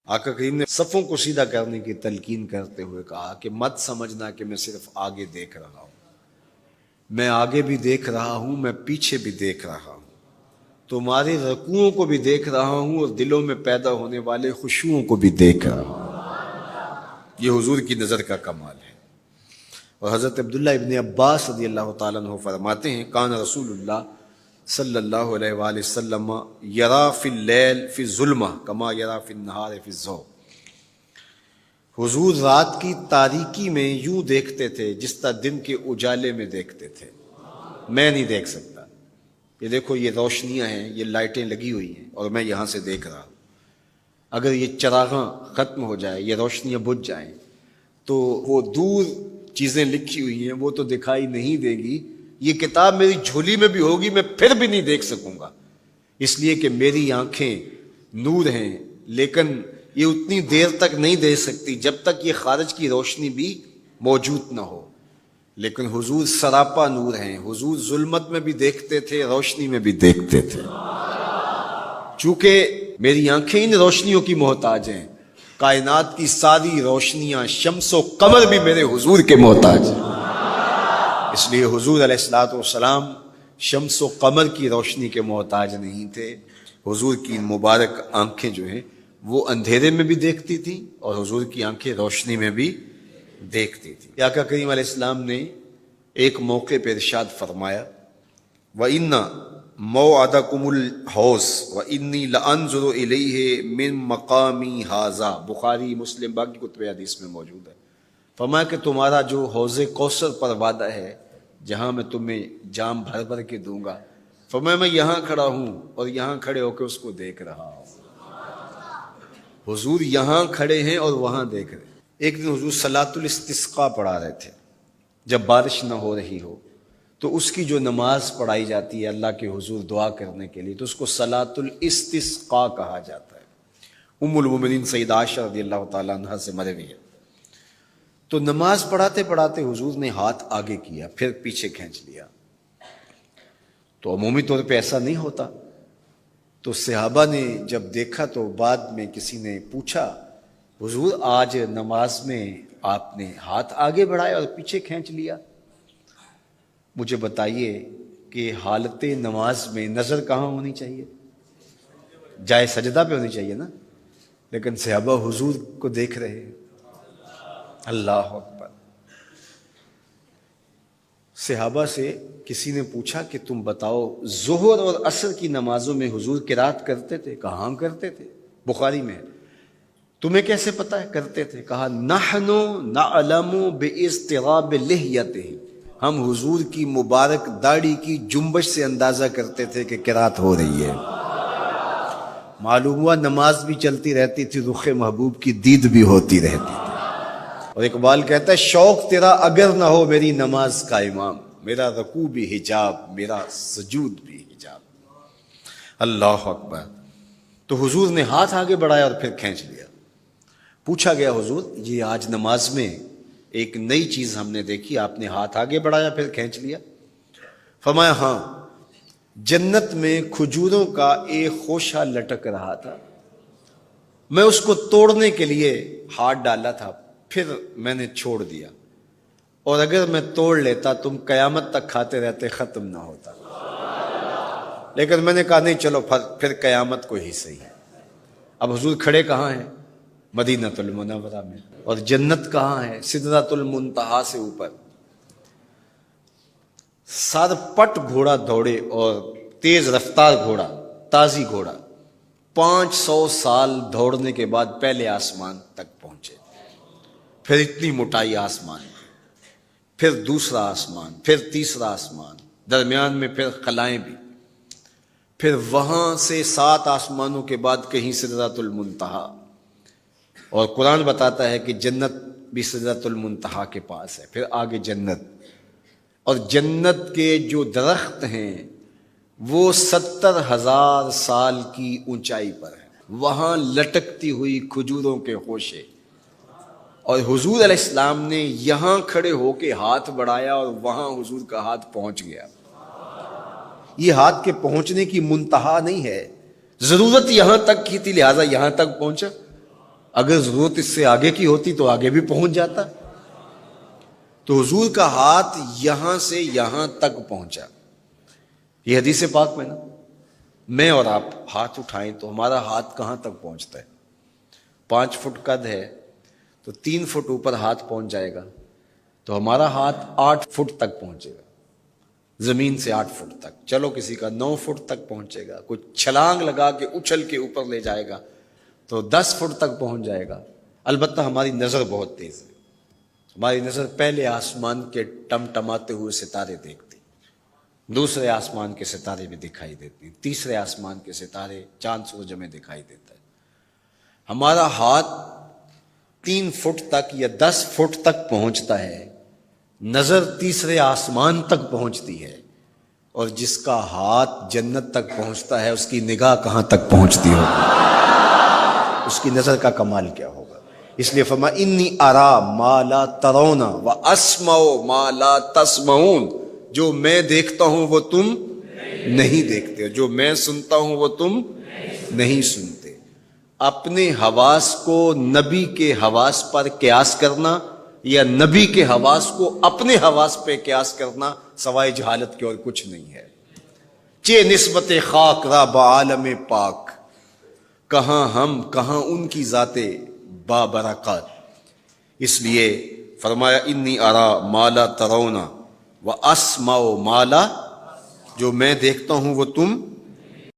آقا کریم نے صفوں کو سیدھا کرنے کی تلقین کرتے ہوئے کہا کہ مت سمجھنا کہ میں صرف آگے دیکھ رہا ہوں، میں آگے بھی دیکھ رہا ہوں، میں پیچھے بھی دیکھ رہا ہوں، تمہارے رکوعوں کو بھی دیکھ رہا ہوں اور دلوں میں پیدا ہونے والے خشوعوں کو بھی دیکھ رہا ہوں۔ یہ حضور کی نظر کا کمال ہے۔ اور حضرت عبداللہ ابن عباس رضی اللہ تعالیٰ عنہ فرماتے ہیں کان رسول اللہ صلی اللہ علیہ وآلہ وسلم یرا فی اللیل فی الظلمہ کما یرا فی النہار فی الضوء۔ حضور رات کی تاریکی میں یوں دیکھتے تھے جس طرح دن کے اجالے میں دیکھتے تھے۔ میں نہیں دیکھ سکتا، یہ دیکھو یہ روشنیاں ہیں، یہ لائٹیں لگی ہوئی ہیں اور میں یہاں سے دیکھ رہا ہوں، اگر یہ چراغاں ختم ہو جائے، یہ روشنیاں بجھ جائیں تو وہ دور چیزیں لکھی ہوئی ہیں وہ تو دکھائی نہیں دے گی، یہ کتاب میری جھولی میں بھی ہوگی میں پھر بھی نہیں دیکھ سکوں گا، اس لیے کہ میری آنکھیں نور ہیں، لیکن یہ اتنی دیر تک نہیں دے سکتی جب تک یہ خارج کی روشنی بھی موجود نہ ہو۔ لیکن حضور سراپا نور ہیں، حضور ظلمت میں بھی دیکھتے تھے، روشنی میں بھی دیکھتے تھے۔ چونکہ میری آنکھیں ان روشنیوں کی محتاج ہیں، کائنات کی ساری روشنیاں شمس و قمر بھی میرے حضور کے محتاج ہیں، اس لیے حضور علیہ الصلوۃ والسلام شمس و قمر کی روشنی کے محتاج نہیں تھے۔ حضور کی مبارک آنکھیں جو ہیں وہ اندھیرے میں بھی دیکھتی تھیں اور حضور کی آنکھیں روشنی میں بھی دیکھتی تھیں۔ آقا کریم علیہ السلام نے ایک موقع پہ ارشاد فرمایا وَإِنَّ مَوْعَدَكُمُ الْحَوْضُ وَإِنِّي لَأَنظُرُ إِلَيْهِ مِن مَقَامِي هَٰذَا، بخاری مسلم باقی کتب حدیث میں موجود ہے۔ فرمایا کہ تمہارا جو حوض کوثر پر وعدہ ہے جہاں میں تمہیں جام بھر بھر کے دوں گا، فرمایا میں یہاں کھڑا ہوں اور یہاں کھڑے ہو کے اس کو دیکھ رہا ہوں۔ حضور یہاں کھڑے ہیں اور وہاں دیکھ رہے ہیں۔ ایک دن حضور صلاۃ الاستسقاء پڑھا رہے تھے، جب بارش نہ ہو رہی ہو تو اس کی جو نماز پڑھائی جاتی ہے اللہ کے حضور دعا کرنے کے لیے تو اس کو صلاۃ الاستسقاء کہا جاتا ہے۔ ام المومنین سیدہ عائشہ رضی اللہ تعالیٰ عنہا سے مروی ہے۔ تو نماز پڑھاتے پڑھاتے حضور نے ہاتھ آگے کیا پھر پیچھے کھینچ لیا، تو عمومی طور پہ ایسا نہیں ہوتا۔ تو صحابہ نے جب دیکھا تو بعد میں کسی نے پوچھا حضور آج نماز میں آپ نے ہاتھ آگے بڑھایا اور پیچھے کھینچ لیا، مجھے بتائیے کہ حالت نماز میں نظر کہاں ہونی چاہیے؟ جائے سجدہ پہ ہونی چاہیے نا، لیکن صحابہ حضور کو دیکھ رہے ہیں۔ اللہ اکبر۔ صحابہ سے کسی نے پوچھا کہ تم بتاؤ ظہر اور عصر کی نمازوں میں حضور قرات کرتے تھے؟ کہاں کرتے تھے، بخاری میں۔ تمہیں کیسے پتہ ہے کرتے تھے؟ کہا نحن نعلم باضطراب لحیتہ، ہم حضور کی مبارک داڑھی کی جنبش سے اندازہ کرتے تھے کہ قرات ہو رہی ہے۔ معلوم ہوا نماز بھی چلتی رہتی تھی، رخ محبوب کی دید بھی ہوتی رہتی تھی۔ اور اقبال کہتا ہے شوق تیرا اگر نہ ہو میری نماز کا امام، میرا رکوع بھی حجاب میرا سجود بھی حجاب۔ اللہ اکبر۔ تو حضور نے ہاتھ آگے بڑھایا اور پھر کھینچ لیا۔ پوچھا گیا حضور یہ آج نماز میں ایک نئی چیز ہم نے دیکھی، آپ نے ہاتھ آگے بڑھایا پھر کھینچ لیا؟ فرمایا ہاں، جنت میں کھجوروں کا ایک خوشہ لٹک رہا تھا، میں اس کو توڑنے کے لیے ہاتھ ڈالا تھا، پھر میں نے چھوڑ دیا، اور اگر میں توڑ لیتا تم قیامت تک کھاتے رہتے ختم نہ ہوتا، لیکن میں نے کہا نہیں چلو پھر قیامت کو ہی صحیح ہے۔ اب حضور کھڑے کہاں ہیں؟ مدینہ المنورہ میں، اور جنت کہاں ہے؟ سدرۃ المنتہا سے اوپر۔ سر پٹ گھوڑا دوڑے اور تیز رفتار گھوڑا، تازی گھوڑا، 500 سال دوڑنے کے بعد پہلے آسمان تک پہنچے، پھر اتنی موٹائی آسمان، پھر دوسرا آسمان، پھر تیسرا آسمان، درمیان میں پھر خلائیں بھی، پھر وہاں سے 7 آسمانوں کے بعد کہیں سدرۃ المنتہا، اور قرآن بتاتا ہے کہ جنت بھی سدرۃ المنتہا کے پاس ہے، پھر آگے جنت، اور جنت کے جو درخت ہیں وہ 70,000 سال کی اونچائی پر ہیں، وہاں لٹکتی ہوئی کھجوروں کے خوشے، اور حضور علیہ السلام نے یہاں کھڑے ہو کے ہاتھ بڑھایا اور وہاں حضور کا ہاتھ پہنچ گیا۔ یہ ہاتھ کے پہنچنے کی منتہا نہیں ہے، ضرورت یہاں تک کی تھی لہٰذا یہاں تک پہنچا، اگر ضرورت اس سے آگے کی ہوتی تو آگے بھی پہنچ جاتا. تو حضور کا ہاتھ یہاں سے یہاں تک پہنچا. یہ حدیث پاک میں نا، میں اور آپ ہاتھ اٹھائیں تو ہمارا ہاتھ کہاں تک پہنچتا ہے؟ 5 فٹ قد ہے تو 3 فٹ اوپر ہاتھ پہنچ جائے گا، تو ہمارا ہاتھ 8 فٹ تک پہنچے گا، زمین سے 8 فٹ تک. چلو کسی کا 9 فٹ تک پہنچے گا، کچھ چھلانگ لگا کے اچھل کے اوپر لے جائے گا تو 10 فٹ تک پہنچ جائے گا. البتہ ہماری نظر بہت تیز ہے. ہماری نظر پہلے آسمان کے ٹمٹماتے ہوئے ستارے دیکھتی، دوسرے آسمان کے ستارے بھی دکھائی دیتے ہیں، تیسرے آسمان کے ستارے، چاند سورج میں دکھائی دیتا ہے. ہمارا ہاتھ 3 فٹ تک یا 10 فٹ تک پہنچتا ہے، نظر تیسرے آسمان تک پہنچتی ہے. اور جس کا ہاتھ جنت تک پہنچتا ہے اس کی نگاہ کہاں تک پہنچتی ہوگی، اس کی نظر کا کمال کیا ہوگا. اس لیے فرمایا انی ارا ما لا ترون واسمع ما لا تسمعون. جو میں دیکھتا ہوں وہ تم نہیں دیکھتے، جو میں سنتا ہوں وہ تم نہیں سنتے. اپنے حواس کو نبی کے حواس پر قیاس کرنا یا نبی کے حواس کو اپنے حواس پہ قیاس کرنا سوائے جہالت کے اور کچھ نہیں ہے. چے نسبت خاک را بعالم پاک، کہاں ہم کہاں ان کی ذاتیں بابرکات. اس لیے فرمایا انی ارا ما لا ترون واسمع ما لا، جو میں دیکھتا ہوں وہ تم